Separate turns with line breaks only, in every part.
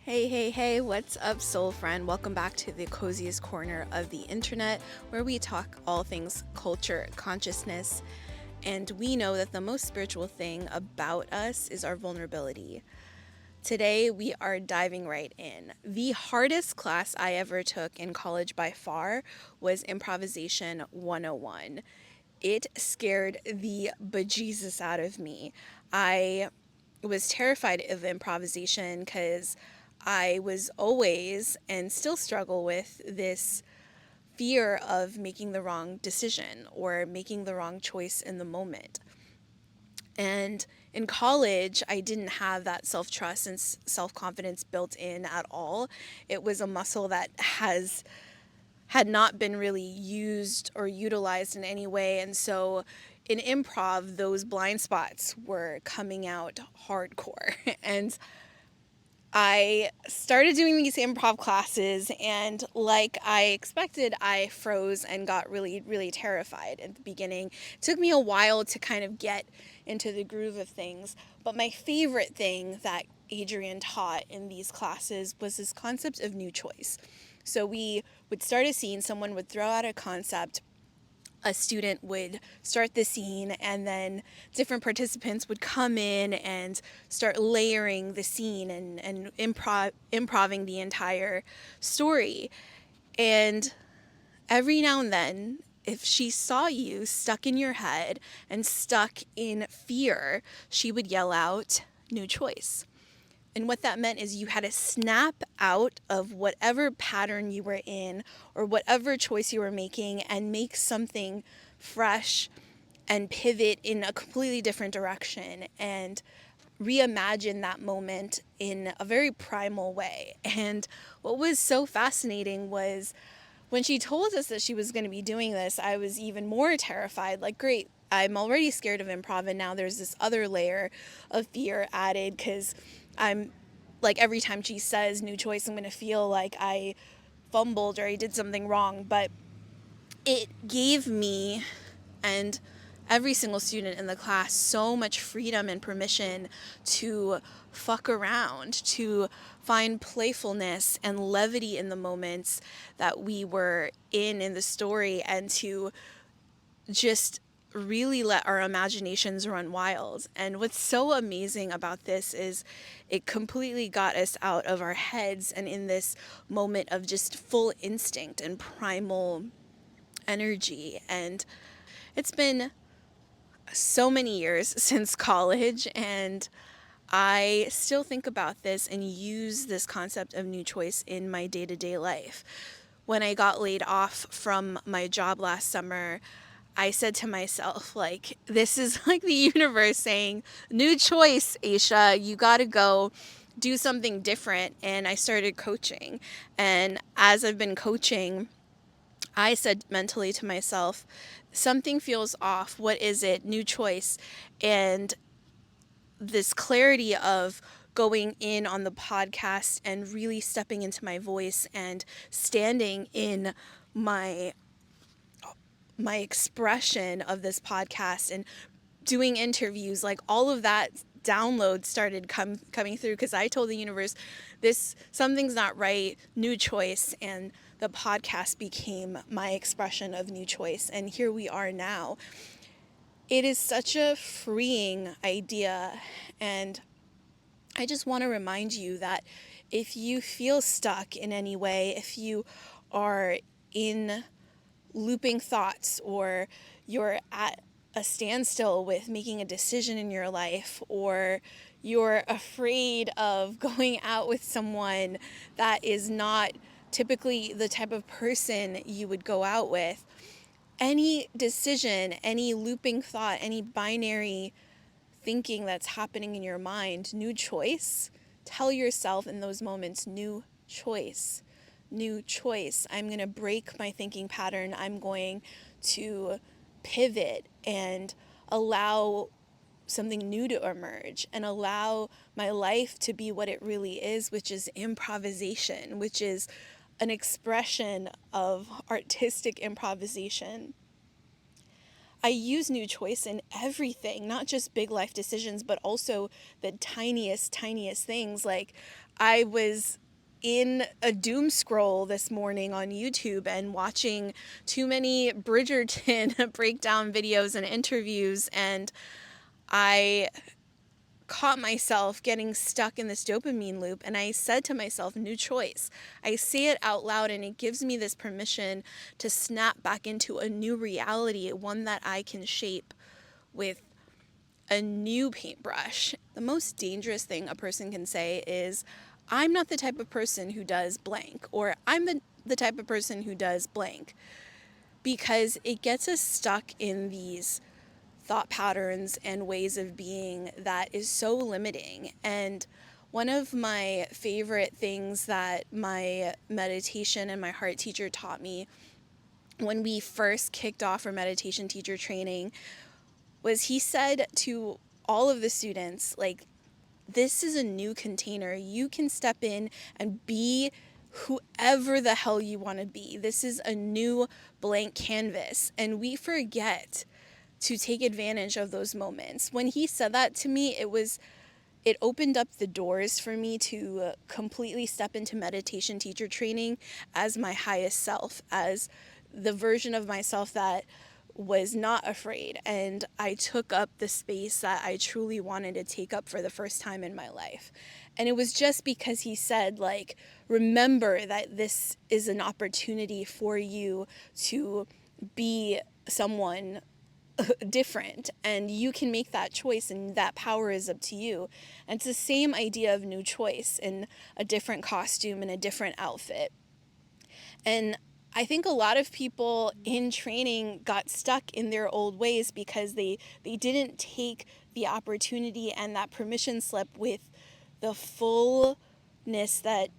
Hey, what's up, soul friend? Welcome back to the coziest corner of the internet where we talk all things culture, consciousness, and we know that the most spiritual thing about us is our vulnerability. Today, we are diving right in. The hardest class I ever took in college by far was Improvisation 101. It scared the bejesus out of me. I was terrified of improvisation because I was always and still struggle with this fear of making the wrong decision or making the wrong choice in the moment. And in college, I didn't have that self trust and self confidence built in at all. It was a muscle that had not been really used or utilized in any way. And so in improv, those blind spots were coming out hardcore. And I started doing these improv classes, and like I expected, I froze and got really, really terrified at the beginning. It took me a while to kind of get into the groove of things, but my favorite thing that Adrian taught in these classes was this concept of new choice. So we would start a scene, someone would throw out a concept, a student would start the scene, and then different participants would come in and start layering the scene and improving the entire story. And every now and then, if she saw you stuck in your head and stuck in fear, she would yell out, "New choice." And what that meant is you had to snap out of whatever pattern you were in or whatever choice you were making and make something fresh and pivot in a completely different direction and reimagine that moment in a very primal way. And what was so fascinating was when she told us that she was going to be doing this, I was even more terrified. Like, great, I'm already scared of improv, and now there's this other layer of fear added because I'm like, every time she says new choice, I'm going to feel like I fumbled or I did something wrong. But it gave me and every single student in the class so much freedom and permission to fuck around, to find playfulness and levity in the moments that we were in the story, and to just really let our imaginations run wild. And what's so amazing about this is it completely got us out of our heads and in this moment of just full instinct and primal energy. And it's been so many years since college, and I still think about this and use this concept of new choice in my day-to-day life. When I got laid off from my job last summer, I said to myself, like, this is like the universe saying, new choice, Aisha, you got to go do something different. And I started coaching. And as I've been coaching, I said mentally to myself, something feels off. What is it? New choice. And this clarity of going in on the podcast and really stepping into my voice and standing in my expression of this podcast and doing interviews, like all of that download started coming through because I told the universe, this something's not right, new choice. And the podcast became my expression of new choice, and here we are now. It is such a freeing idea, and I just want to remind you that if you feel stuck in any way, if you are in looping thoughts, or you're at a standstill with making a decision in your life, or you're afraid of going out with someone that is not typically the type of person you would go out with, any decision, any looping thought, any binary thinking that's happening in your mind, new choice, tell yourself in those moments, new choice. New choice. I'm going to break my thinking pattern. I'm going to pivot and allow something new to emerge and allow my life to be what it really is, which is improvisation, which is an expression of artistic improvisation. I use new choice in everything, not just big life decisions, but also the tiniest things. Like, I was in a doom scroll this morning on YouTube and watching too many Bridgerton breakdown videos and interviews, and I caught myself getting stuck in this dopamine loop, and I said to myself, new choice. I say it out loud, and it gives me this permission to snap back into a new reality, one that I can shape with a new paintbrush. The most dangerous thing a person can say is, I'm not the type of person who does blank, or I'm the type of person who does blank, because it gets us stuck in these thought patterns and ways of being that is so limiting. And one of my favorite things that my meditation and my heart teacher taught me when we first kicked off our meditation teacher training was, he said to all of the students, like, this is a new container. You can step in and be whoever the hell you want to be. This is a new blank canvas. And we forget to take advantage of those moments. When he said that to me, it opened up the doors for me to completely step into meditation teacher training as my highest self, as the version of myself that was not afraid. And I took up the space that I truly wanted to take up for the first time in my life. And it was just because he said, like, remember that this is an opportunity for you to be someone different, and you can make that choice, and that power is up to you. And it's the same idea of new choice in a different costume and a different outfit. And I think a lot of people in training got stuck in their old ways because they didn't take the opportunity and that permission slip with the fullness that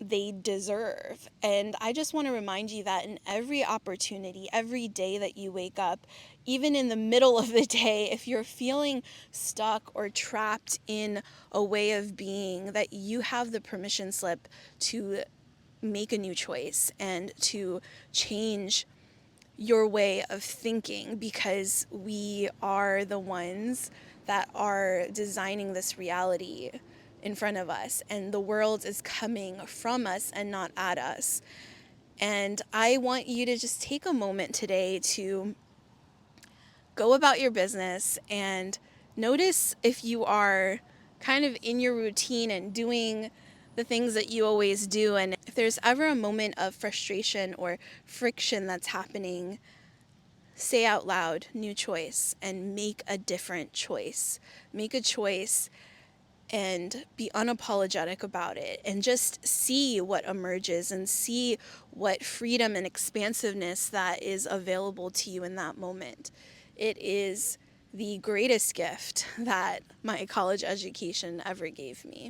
they deserve. And I just want to remind you that in every opportunity, every day that you wake up, even in the middle of the day, if you're feeling stuck or trapped in a way of being, that you have the permission slip to make a new choice and to change your way of thinking, because we are the ones that are designing this reality in front of us, and the world is coming from us and not at us. And I want you to just take a moment today to go about your business and notice if you are kind of in your routine and doing the things that you always do. And if there's ever a moment of frustration or friction that's happening, say out loud, new choice, and make a different choice. Make a choice and be unapologetic about it, and just see what emerges and see what freedom and expansiveness that is available to you in that moment. It is the greatest gift that my college education ever gave me.